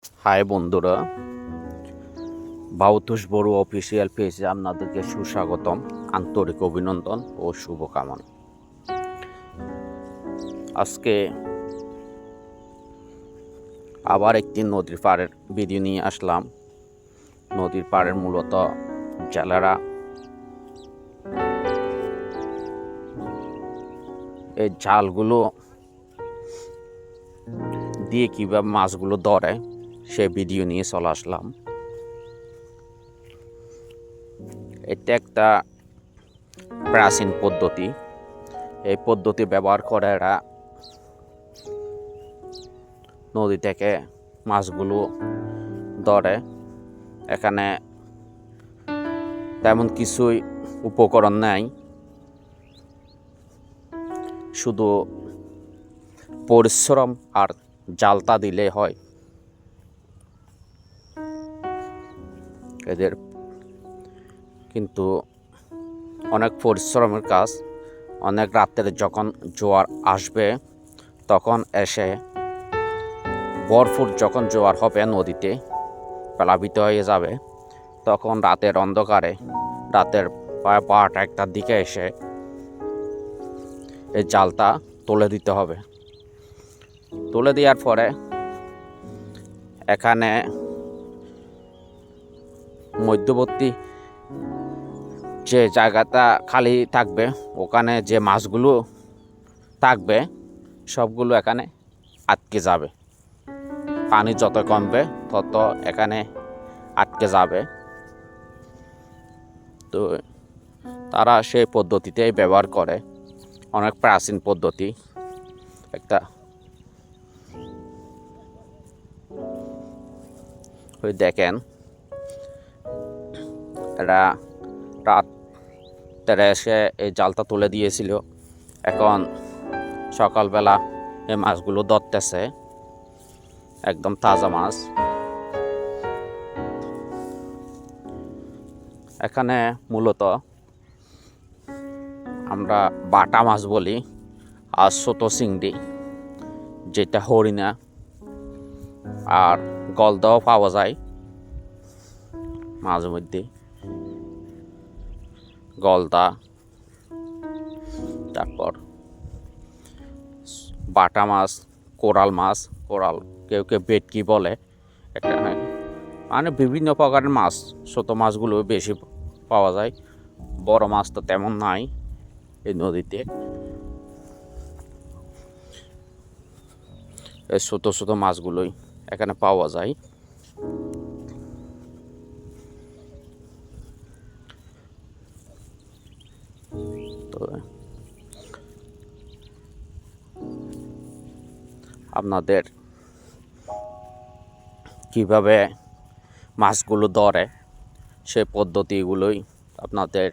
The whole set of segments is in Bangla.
হাই বন্ধুরা, বাউতুস বড়ু অফিসিয়াল পেজে আপনাদেরকে সুস্বাগতম, আন্তরিক অভিনন্দন ও শুভকামনা। আজকে আবার একটি নদীর পাড়ের ভিডিও নিয়ে আসলাম। নদীর পাড়ের মূলত জেলেরা এই জালগুলো দিয়ে কীভাবে মাছগুলো ধরে সে ভিডিও নিয়ে চলে আসলাম। এটা একটা প্রাচীন পদ্ধতি। এই পদ্ধতি ব্যবহার করে এরা নদী থেকে মাছগুলো ধরে। এখানে তেমন কিছুই উপকরণ নেই, শুধু পরিশ্রম আর জালটা দিলে হয়। এদের কিন্তু অনেক পরিশ্রমের কাজ। অনেক রাতের যখন জোয়ার আসবে তখন এসে ভরপুর যখন জোয়ার হবে, নদীতে প্লাবিত হয়ে যাবে, তখন রাতের অন্ধকারে রাতের প্রায় 12টা-1টার দিকে এসে এই জালটা তুলে দিতে হবে। তুলে দেওয়ার পরে এখানে মধ্যবর্তী যে জায়গাটা খালি থাকবে, ওখানে যে মাছগুলো থাকবে সবগুলো এখানে আটকে যাবে। পানি যত কমবে তত এখানে আটকে যাবে। তো তারা সেই পদ্ধতিতেই ব্যবহার করে। অনেক প্রাচীন পদ্ধতি। একটা ওই দেখেন, এরা রাত তারা এসে এই জালটা তুলে দিয়েছিল। এখন সকালবেলা এই মাছগুলো ধরতেছে, একদম তাজা মাছ। এখানে মূলত আমরা বাটা মাছ বলি, আর ছোট চিংড়ি যেটা হরিণা, আর গলদাও পাওয়া যায় মাঝে মধ্যে। গলদা, তারপর বাটা মাছ, কোরাল মাছ, কোরাল কেউ কেউ ভেটকি বলে। এটা মানে বিভিন্ন প্রকারের মাছ। ছোট মাছগুলো বেশি পাওয়া যায়, বড় মাছ তো তেমন নাই এই নদীতে। এই ছোট ছোট মাছগুলোই এখানে পাওয়া যায়। তো আপনাদের কিভাবে মাছগুলো ধরে সেই পদ্ধতিগুলোই আপনাদের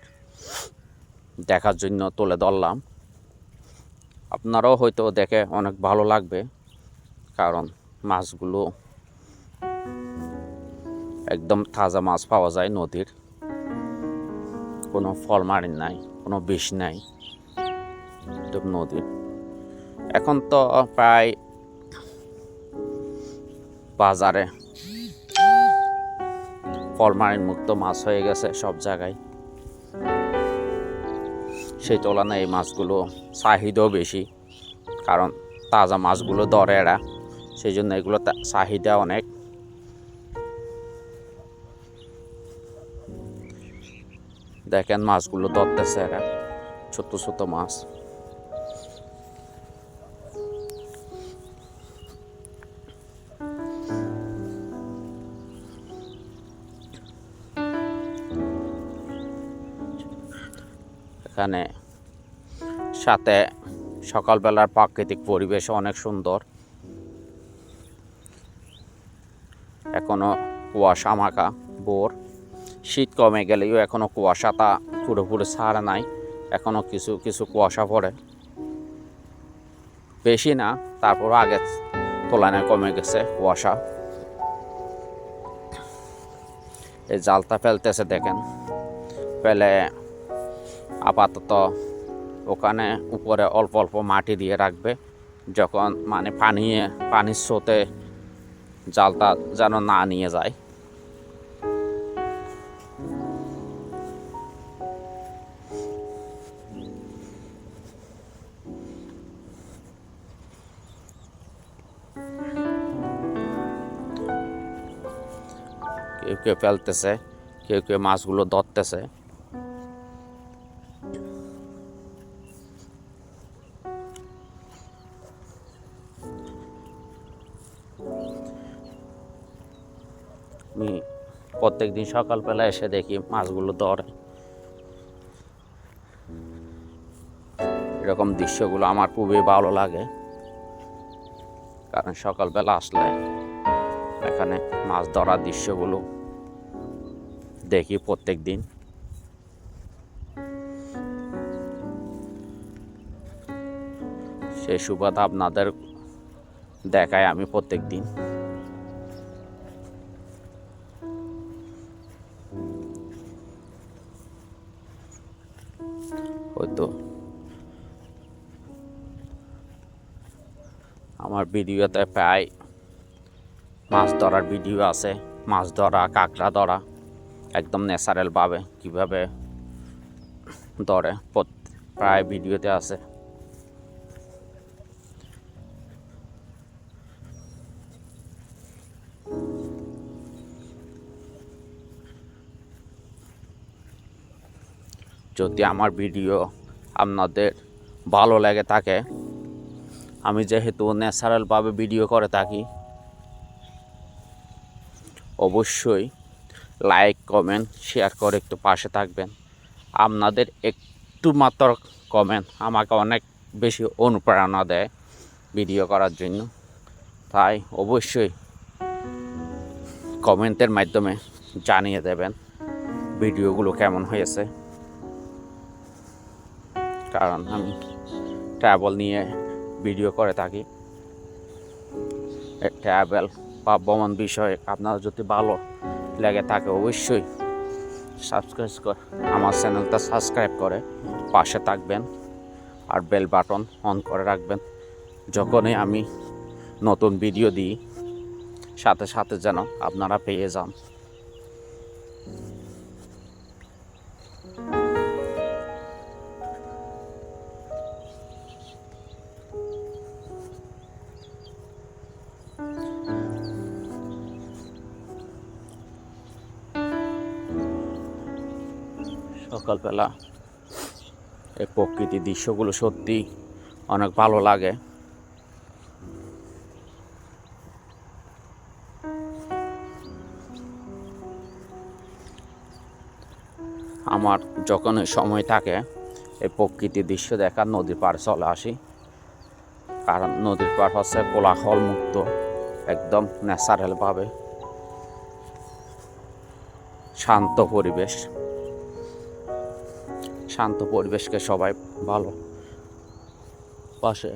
দেখার জন্য তুলে ধরলাম। আপনারাও হয়তো দেখে অনেক ভালো লাগবে, কারণ মাছগুলো একদম তাজা মাছ পাওয়া যায় নদীর। কোনো ফলমারিন নাই, কোনো বিষ নাই নদীর। এখন তো প্রায় বাজারে ফলমারিন মুক্ত মাছ হয়ে গেছে সব জায়গায়। সেই তুলনায় এই মাছগুলো চাহিদাও বেশি, কারণ তাজা মাছগুলো ধরে এরা, সেই জন্য এগুলো চাহিদা অনেক। দেখেন মাছগুলো ধরতেছে এরা, ছোট ছোট মাছ। এখানে সাথে সকালবেলার প্রাকৃতিক পরিবেশ অনেক সুন্দর। এখনো কুয়াশা মাখা ভোর। শীত কমে গেলেও এখনো কুয়াশাটা পুরোপুরি ছাড়া নাই, এখনো কিছু কিছু কুয়াশা পড়ে, বেশি না, তারপর আগের তুলনায় কমে গেছে কুয়াশা। এই জালটা ফেলতেছে দেখেন, ফেলে আপাতত ওখানে উপরে অল্প অল্প মাটি দিয়ে রাখবে। যখন মানে পানির স্রোতে জালটা যেন না নিয়ে যায়। কেউ কেউ ফেলতেছে, কেউ কেউ মাছগুলো ধরতেছে। আমি প্রত্যেক দিন সকালবেলা এসে দেখি মাছগুলো ধরে। এরকম দৃশ্যগুলো আমার খুবই ভালো লাগে, কারণ সকালবেলা আসলে এখানে মাছ ধরার দৃশ্যগুলো দেখি প্রত্যেক দিন। সেই সুবাদে আপনাদের দেখাই আমি প্রত্যেক দিন। হয়তো আমার ভিডিওতে প্রায় মাছ ধরার ভিডিও আছে, মাছ ধরা, কাঁকড়া ধরা, একদম ন্যাচারালভাবে কীভাবে ধরে প্রায় ভিডিওতে আছে। যদি আমার ভিডিও আপনাদের ভালো লেগে থাকে, আমি যেহেতু ন্যাচারালভাবে ভিডিও করে থাকি, অবশ্যই লাইক, কমেন্ট, শেয়ার করে একটু পাশে থাকবেন। আপনাদের একটু মাত্র কমেন্ট আমাকে অনেক বেশি অনুপ্রেরণা দেয় ভিডিও করার জন্য। তাই অবশ্যই কমেন্টের মাধ্যমে জানিয়ে দেবেন ভিডিওগুলো কেমন হয়েছে, কারণ আমি ট্রাভেল নিয়ে ভিডিও করে থাকি। ট্রাভেল বা ভ্রমণ বিষয়ে আপনার যদি ভালো লেগে থাকে, অবশ্যই আমার চ্যানেলটা সাবস্ক্রাইব করে পাশে থাকবেন, আর বেল বাটন অন করে রাখবেন। যখনই আমি নতুন ভিডিও দিই, সাথে সাথে যেন আপনারা পেয়ে যান। সকালবেলা এই প্রকৃতির দৃশ্যগুলো সত্যি অনেক ভালো লাগে। আমার যখন সময় থাকে এই প্রকৃতির দৃশ্য দেখার, নদীর পাড়ে চলে আসি, কারণ নদীর পাড় হচ্ছে কোলাহল মুক্ত, একদম ন্যাচারালভাবে শান্ত পরিবেশ। শান্ত পরিবেশকে সবাই ভালোবাসে।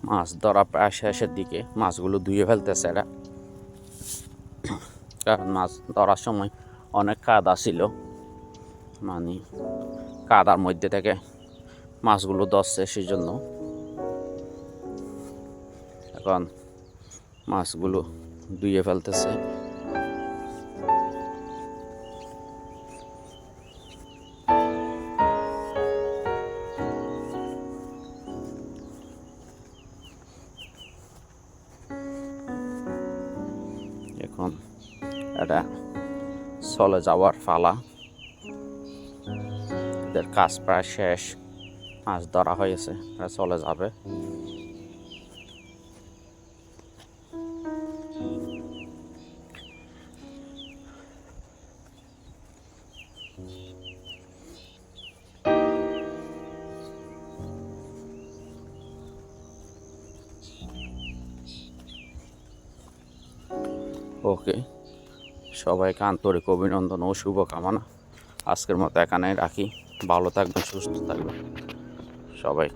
মাছ ধরা প্রায় শেষের দিকে, মাছগুলো ধুয়ে ফেলতেছে এরা, কারণ মাছ ধরার সময় অনেক কাদা ছিল, মানে কাদার মধ্যে থেকে মাছগুলো ধরছে, সেই জন্য এখন মাছগুলো ধুয়ে ফেলতেছে। এখন এটা চলে যাওয়ার পালা, এদের কাজ প্রায় শেষ, মাছ ধরা হয়েছে, এরা চলে যাবে। ওকে, সবাইকে আন্তরিক অভিনন্দন ও শুভকামনা। আজকের মতো এখানেই রাখি। ভালো থাকবেন, সুস্থ থাকবেন সবাই।